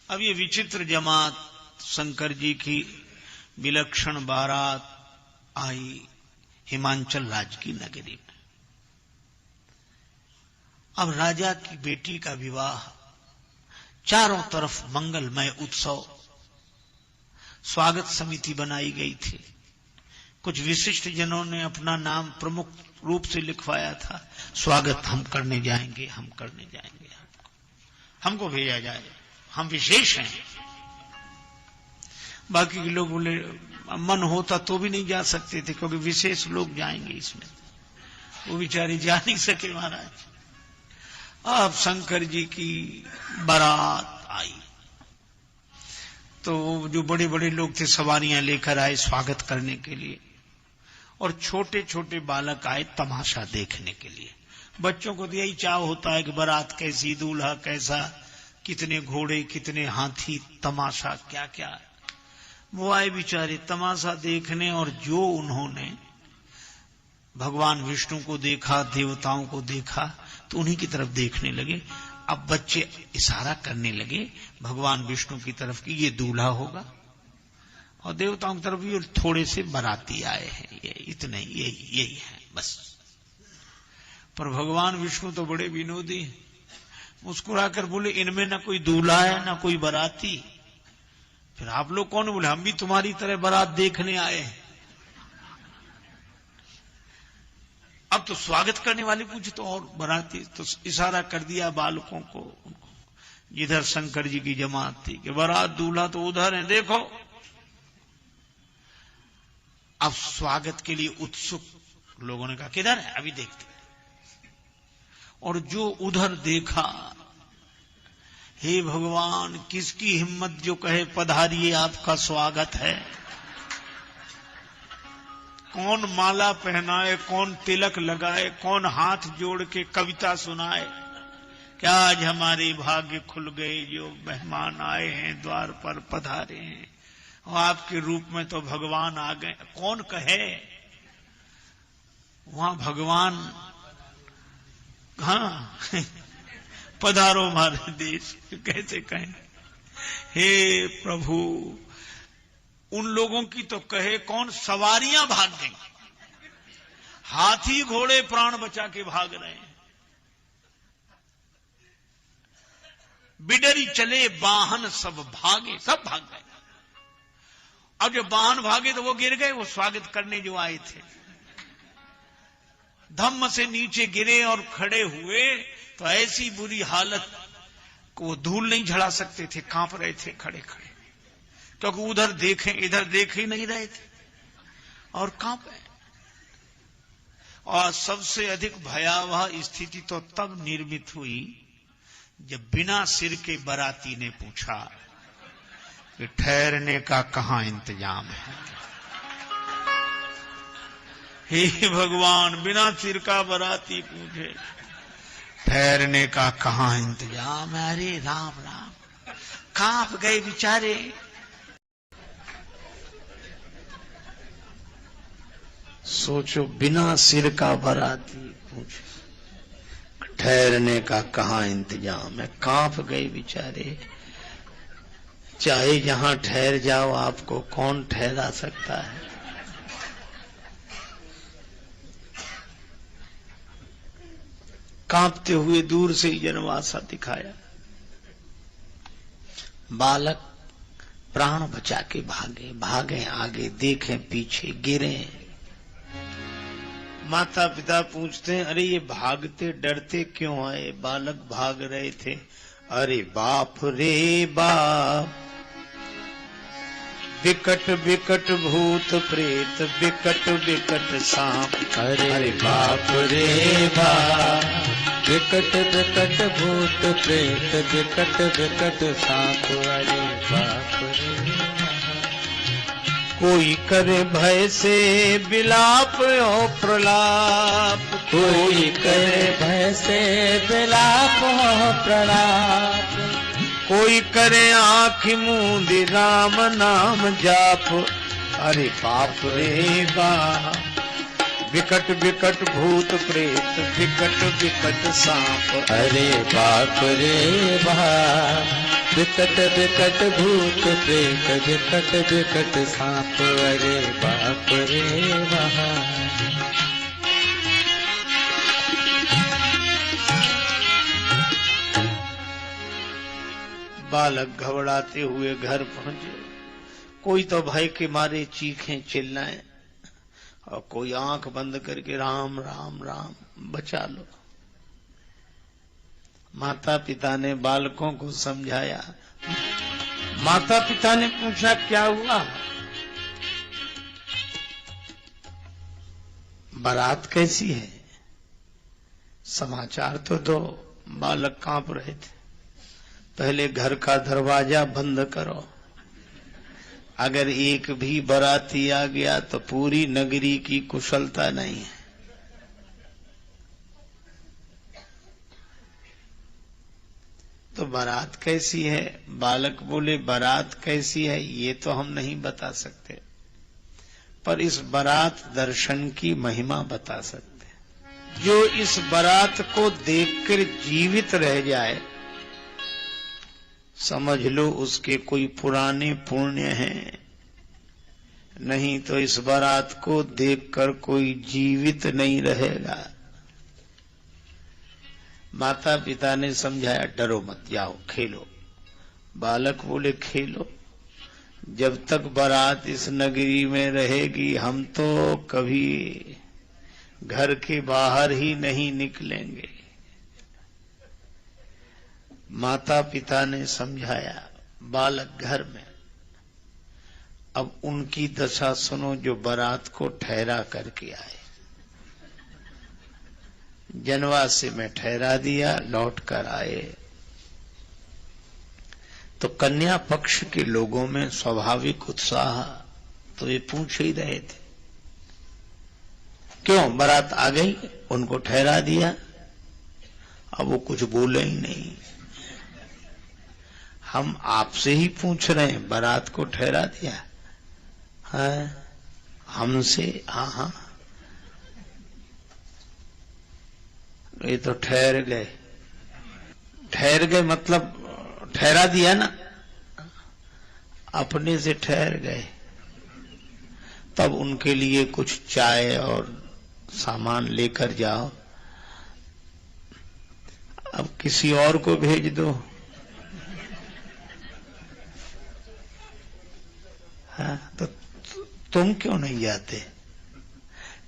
अब ये विचित्र जमात शंकर जी की विलक्षण बारात आई हिमांचल राज्य की नगरी में। अब राजा की बेटी का विवाह, चारों तरफ मंगलमय उत्सव, स्वागत समिति बनाई गई थी। कुछ विशिष्ट जनों ने अपना नाम प्रमुख रूप से लिखवाया था, स्वागत हम करने जाएंगे, हम करने जाएंगे, हमको भेजा जाए, हम विशेष हैं। बाकी के लोग बोले मन होता तो भी नहीं जा सकते थे, क्योंकि विशेष लोग जाएंगे इसमें। वो बेचारे जा नहीं सके महाराज। अब शंकर जी की बारात आई तो जो बड़े बड़े लोग थे सवारियां लेकर आए स्वागत करने के लिए, और छोटे छोटे बालक आए तमाशा देखने के लिए। बच्चों को तो यही चाव होता है कि बारात कैसी, दूल्हा कैसा, कितने घोड़े, कितने हाथी, तमाशा क्या क्या। वो आए बेचारे तमाशा देखने, और जो उन्होंने भगवान विष्णु को देखा, देवताओं को देखा, तो उन्हीं की तरफ देखने लगे। अब बच्चे इशारा करने लगे भगवान विष्णु की तरफ कि ये दूल्हा होगा, और देवताओं की तरफ भी थोड़े से बाराती आए हैं, ये इतने यही है बस। पर भगवान विष्णु तो बड़े विनोदी, मुस्कुराकर बोले इनमें ना कोई दूल्हा है ना कोई बाराती। फिर आप लोग कौन? बोले हम भी तुम्हारी तरह बारात देखने आए हैं। अब तो स्वागत करने वाले पूछे तो और बाराती, तो इशारा कर दिया बालकों को, जिधर शंकर जी की जमात थी कि बारात दूल्हा तो उधर है, देखो। अब स्वागत के लिए उत्सुक लोगों ने कहा किधर है, अभी देखते हैं। और जो उधर देखा, हे भगवान किसकी हिम्मत जो कहे पधारिए आपका स्वागत है। कौन माला पहनाए, कौन तिलक लगाए, कौन हाथ जोड़ के कविता सुनाए, क्या आज हमारे भाग्य खुल गए, जो मेहमान आए हैं द्वार पर पधारे हैं, और आपके रूप में तो भगवान आ गए। कौन कहे? वहां भगवान, हाँ पधारो हमारे देश, कैसे कहें। हे प्रभु, उन लोगों की तो कहे कौन, सवारियां भाग गई, हाथी घोड़े प्राण बचा के भाग रहे हैं। बिडरी चले वाहन सब भागे, सब भाग गए। अब जब वाहन भागे तो वो गिर गए, वो स्वागत करने जो आए थे। धम्म से नीचे गिरे और खड़े हुए तो ऐसी बुरी हालत को वो धूल नहीं झड़ा सकते थे, कांप रहे थे खड़े खड़े, क्योंकि उधर देखें इधर देख ही नहीं रहे थे और कांपे। और सबसे अधिक भयावह स्थिति तो तब निर्मित हुई जब बिना सिर के बाराती ने पूछा कि ठहरने का कहां इंतजाम है। हे भगवान, बिना सिर का बाराती पूछे ठहरने का कहां इंतजाम है। अरे राम राम, कांप गए बेचारे। सोचो, बिना सिर का बाराती पूछे ठहरने का कहां इंतजाम है, कांप गए बेचारे। चाहे जहां ठहर जाओ, आपको कौन ठहरा सकता है। कांपते हुए दूर से ही जनवासा दिखाया। बालक प्राण बचा के भागे, भागे आगे, देखें पीछे, गिरे। माता पिता पूछते हैं अरे ये भागते डरते क्यों आए? बालक भाग रहे थे। अरे बाप रे बाप, विकट विकट भूत प्रेत, विकट विकट सांप। अरे बाप रे बाप, विकट विकट भूत प्रेत, विकट विकट सांप। अरे बाप रे, कोई करे भय से विलाप और प्रलाप, कोई करे भय से विलाप और प्रलाप। कोई करे आँख मूंदी राम नाम जाप। अरे बाप रे बाप, विकट विकट भूत प्रेत विकट विकट सांप। अरे बाप रे बाप, विकट विकट भूत प्रेत विकट विकट सांप। अरे बाप रे बाप। बालक घबराते हुए घर पहुंचे। कोई तो भय के मारे चीखें चिल्लाएं और कोई आंख बंद करके राम राम राम बचा लो। माता पिता ने बालकों को समझाया। माता पिता ने पूछा क्या हुआ? बारात कैसी है? समाचार तो दो। बालक कांप रहे थे। पहले घर का दरवाजा बंद करो। अगर एक भी बाराती आ गया तो पूरी नगरी की कुशलता नहीं है। तो बारात कैसी है? बालक बोले बारात कैसी है ये तो हम नहीं बता सकते, पर इस बारात दर्शन की महिमा बता सकते। जो इस बारात को देखकर जीवित रह जाए, समझ लो उसके कोई पुराने पुण्य हैं, नहीं तो इस बारात को देखकर कोई जीवित नहीं रहेगा। माता पिता ने समझाया डरो मत, जाओ खेलो। बालक बोले खेलो, जब तक बारात इस नगरी में रहेगी हम तो कभी घर के बाहर ही नहीं निकलेंगे। माता पिता ने समझाया। बालक घर में। अब उनकी दशा सुनो जो बारात को ठहरा करके आए। जनवासे में ठहरा दिया, लौट कर आए तो कन्या पक्ष के लोगों में स्वाभाविक उत्साह, तो ये पूछ ही रहे थे क्यों बारात आ गई, उनको ठहरा दिया। अब वो कुछ बोले ही नहीं। हम आपसे ही पूछ रहे हैं, बारात को ठहरा दिया है हमसे? हाँ, ये तो ठहर गए। ठहर गए मतलब ठहरा दिया ना, अपने से ठहर गए। तब उनके लिए कुछ चाय और सामान लेकर जाओ। अब किसी और को भेज दो। हाँ, तो तुम क्यों नहीं जाते?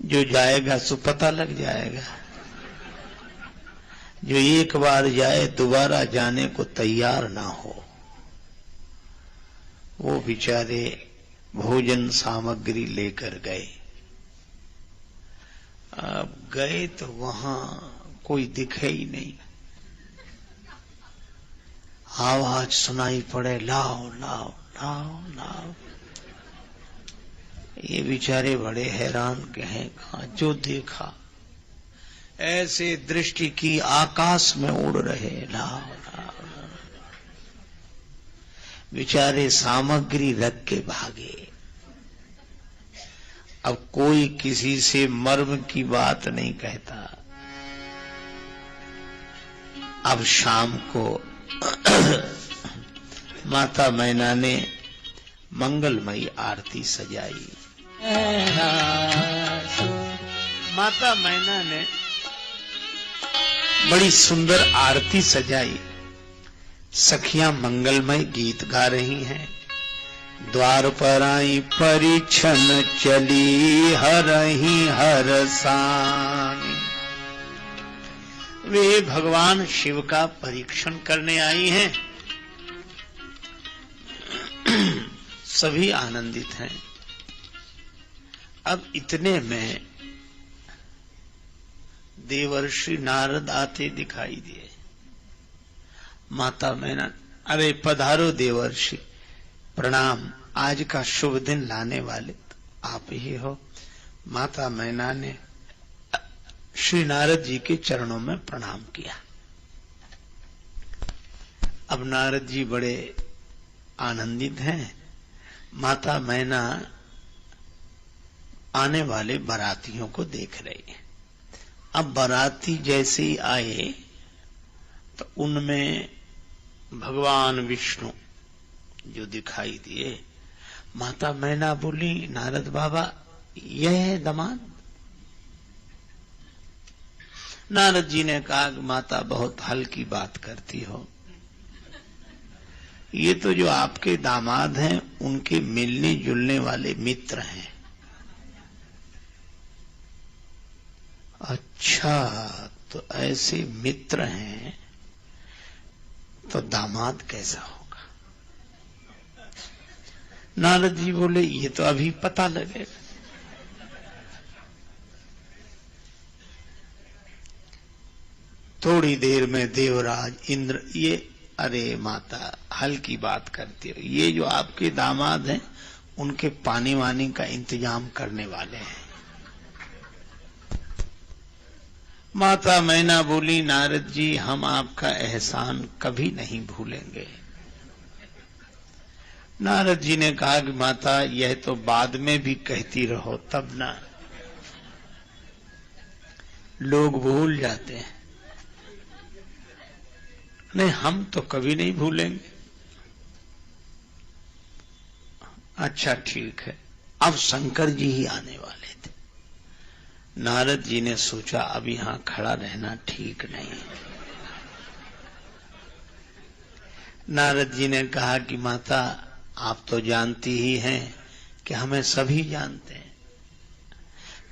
जो जाएगा सो पता लग जाएगा। जो एक बार जाए दोबारा जाने को तैयार ना हो, वो बेचारे भोजन सामग्री लेकर गए। अब गए तो वहां कोई दिखे ही नहीं। आवाज सुनाई पड़े, लाओ लाओ लाओ लाओ। ये बेचारे बड़े हैरान के हैं, कहा जो देखा ऐसे दृष्टि की आकाश में उड़ रहे, लाओ लाओ। बेचारे सामग्री रख के भागे। अब कोई किसी से मर्म की बात नहीं कहता। अब शाम को माता मैना ने मंगलमयी आरती सजाई। माता मैना ने बड़ी सुंदर आरती सजाई। सखियां मंगलमय गीत गा रही हैं। द्वार पर आई परिछन चली हरही हरसानी। वे भगवान शिव का परीक्षण करने आई हैं। सभी आनंदित हैं। अब इतने में देवर्षि नारद आते दिखाई दिए। माता मैना, अरे पधारो देवर्षि, प्रणाम। आज का शुभ दिन लाने वाले तो आप ही हो। माता मैना ने श्री नारद जी के चरणों में प्रणाम किया। अब नारद जी बड़े आनंदित हैं। माता मैना आने वाले बारातियों को देख रही है। अब बाराती जैसे ही आए तो उनमें भगवान विष्णु जो दिखाई दिए। माता मैना बोली, नारद बाबा यह है दामाद। नारद जी ने कहा कि माता बहुत हल्की बात करती हो, ये तो जो आपके दामाद हैं उनके मिलने जुलने वाले मित्र हैं। अच्छा, तो ऐसे मित्र हैं तो दामाद कैसा होगा? नारद जी बोले ये तो अभी पता लगेगा। थोड़ी देर में देवराज इंद्र, ये अरे माता हल्की बात करती हो, ये जो आपके दामाद हैं उनके पानी वानी का इंतजाम करने वाले हैं। माता मैना बोली, नारद जी हम आपका एहसान कभी नहीं भूलेंगे। नारद जी ने कहा कि माता यह तो बाद में भी कहती रहो तब ना, लोग भूल जाते हैं। नहीं, हम तो कभी नहीं भूलेंगे। अच्छा ठीक है। अब शंकर जी ही आने वाले थे। नारद जी ने सोचा अब यहां खड़ा रहना ठीक नहीं है। नारद जी ने कहा कि माता आप तो जानती ही हैं कि हमें सभी जानते हैं,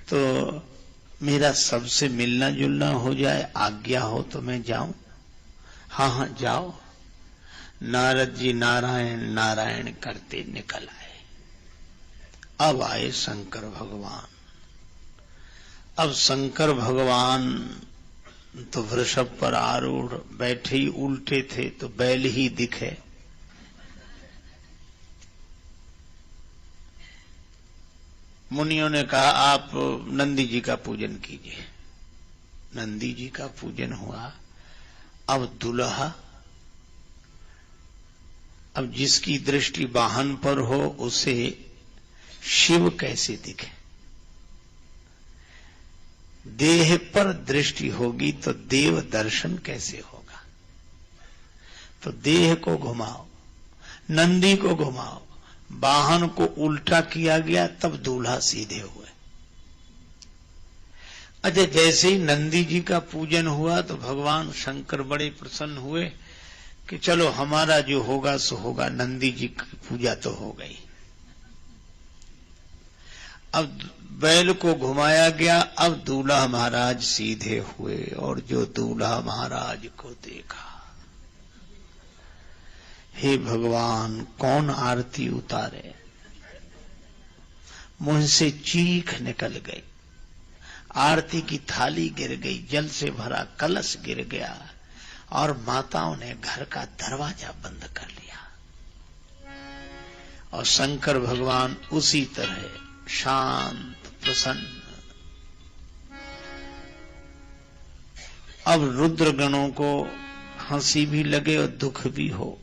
तो मेरा सबसे मिलना जुलना हो जाए, आज्ञा हो तो मैं जाऊं? हाँ हाँ जाओ। नारद जी नारायण नारायण करते निकल आए। अब आए शंकर भगवान। अब शंकर भगवान तो वृषभ पर आरूढ़ बैठे ही उल्टे थे तो बैल ही दिखे। मुनियों ने कहा आप नंदी जी का पूजन कीजिए। नंदी जी का पूजन हुआ। अब दुल्हा, अब जिसकी दृष्टि वाहन पर हो उसे शिव कैसे दिखे? देह पर दृष्टि होगी तो देव दर्शन कैसे होगा? तो देह को घुमाओ, नंदी को घुमाओ, वाहन को उल्टा किया गया, तब दूल्हा सीधे हुए। अच्छा, जैसे ही नंदी जी का पूजन हुआ तो भगवान शंकर बड़े प्रसन्न हुए कि चलो हमारा जो होगा सो होगा, नंदी जी की पूजा तो हो गई। अब बैल को घुमाया गया। अब दूल्हा महाराज सीधे हुए और जो दूल्हा महाराज को देखा, हे भगवान कौन आरती उतारे? मुंह से चीख निकल गई, आरती की थाली गिर गई, जल से भरा कलश गिर गया और माताओं ने घर का दरवाजा बंद कर लिया। और शंकर भगवान उसी तरह शांत प्रसन्न। अब रुद्रगणों को हंसी भी लगे और दुख भी हो।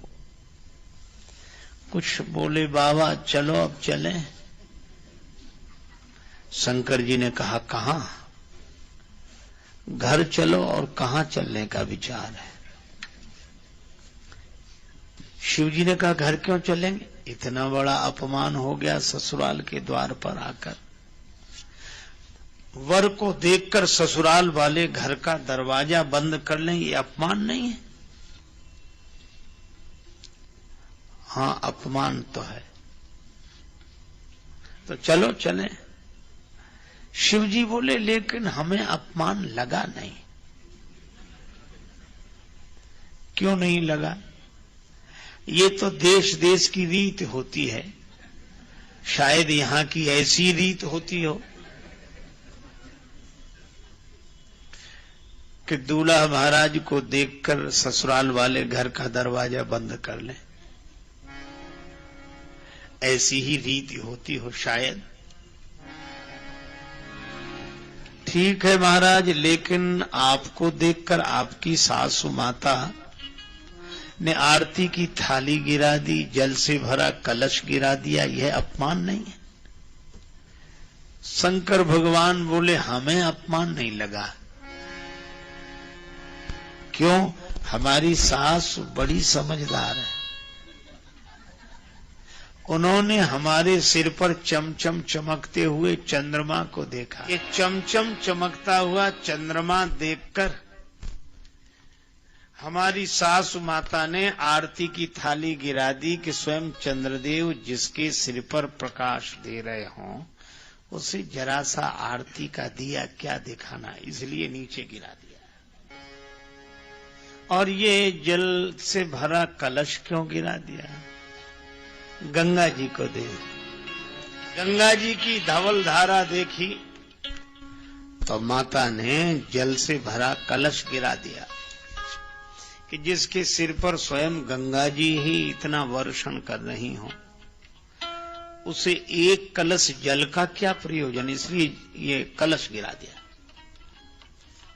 कुछ बोले बाबा चलो अब चलें। शंकर जी ने कहा कहां? घर चलो। और कहां चलने का विचार है? शिव जी ने कहा घर क्यों चलेंगे? इतना बड़ा अपमान हो गया ससुराल के द्वार पर आकर। वर को देखकर ससुराल वाले घर का दरवाजा बंद कर लें, ये अपमान नहीं है? हाँ अपमान तो है। तो चलो चलें। शिव जी बोले लेकिन हमें अपमान लगा नहीं। क्यों नहीं लगा? ये तो देश देश की रीत होती है, शायद यहां की ऐसी रीत होती हो कि दूल्हा महाराज को देखकर ससुराल वाले घर का दरवाजा बंद कर लें। ऐसी ही रीति होती हो शायद। ठीक है महाराज, लेकिन आपको देखकर आपकी सासू माता ने आरती की थाली गिरा दी, जल से भरा कलश गिरा दिया, यह अपमान नहीं है? शंकर भगवान बोले हमें अपमान नहीं लगा। क्यों? हमारी सास बड़ी समझदार है। उन्होंने हमारे सिर पर चमचम चमकते हुए चंद्रमा को देखा। ये चमचम चमकता हुआ चंद्रमा देखकर हमारी सासु माता ने आरती की थाली गिरा दी कि स्वयं चंद्रदेव जिसके सिर पर प्रकाश दे रहे हों उसे जरा सा आरती का दिया क्या दिखाना, इसलिए नीचे गिरा दिया। और ये जल से भरा कलश क्यों गिरा दिया? गंगा जी को दे। गंगा जी की धवल धारा देखी तो माता ने जल से भरा कलश गिरा दिया कि जिसके सिर पर स्वयं गंगा जी ही इतना वर्षण कर रही हो उसे एक कलश जल का क्या प्रयोजन, इसलिए ये कलश गिरा दिया।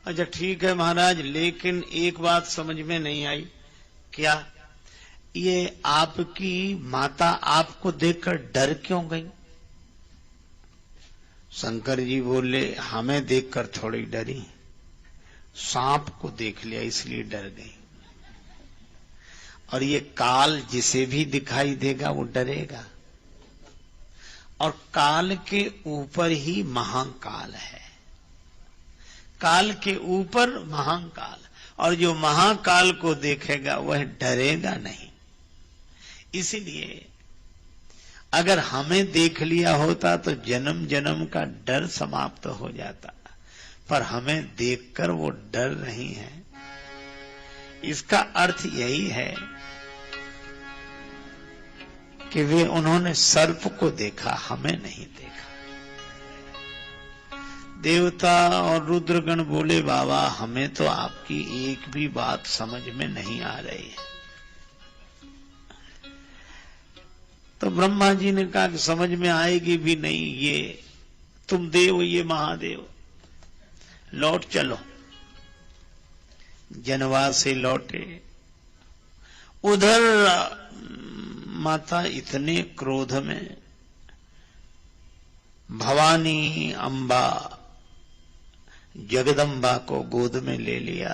अच्छा ठीक है महाराज, लेकिन एक बात समझ में नहीं आई। क्या? ये आपकी माता आपको देखकर डर क्यों गई? शंकर जी बोले हमें देखकर थोड़ी डरी, सांप को देख लिया इसलिए डर गई। और ये काल जिसे भी दिखाई देगा वो डरेगा। और काल के ऊपर ही महाकाल है, काल के ऊपर महाकाल, और जो महाकाल को देखेगा वह डरेगा नहीं। इसीलिए अगर हमें देख लिया होता तो जन्म जन्म का डर समाप्त हो जाता, पर हमें देखकर वो डर रही है। इसका अर्थ यही है कि वे उन्होंने सर्प को देखा, हमें नहीं देखा। देवता और रुद्रगण बोले बाबा हमें तो आपकी एक भी बात समझ में नहीं आ रही है। तो ब्रह्मा जी ने कहा कि समझ में आएगी भी नहीं, ये तुम देव ये महादेव, लौट चलो। जनवास से लौटे। उधर माता इतने क्रोध में भवानी अम्बा जगदम्बा को गोद में ले लिया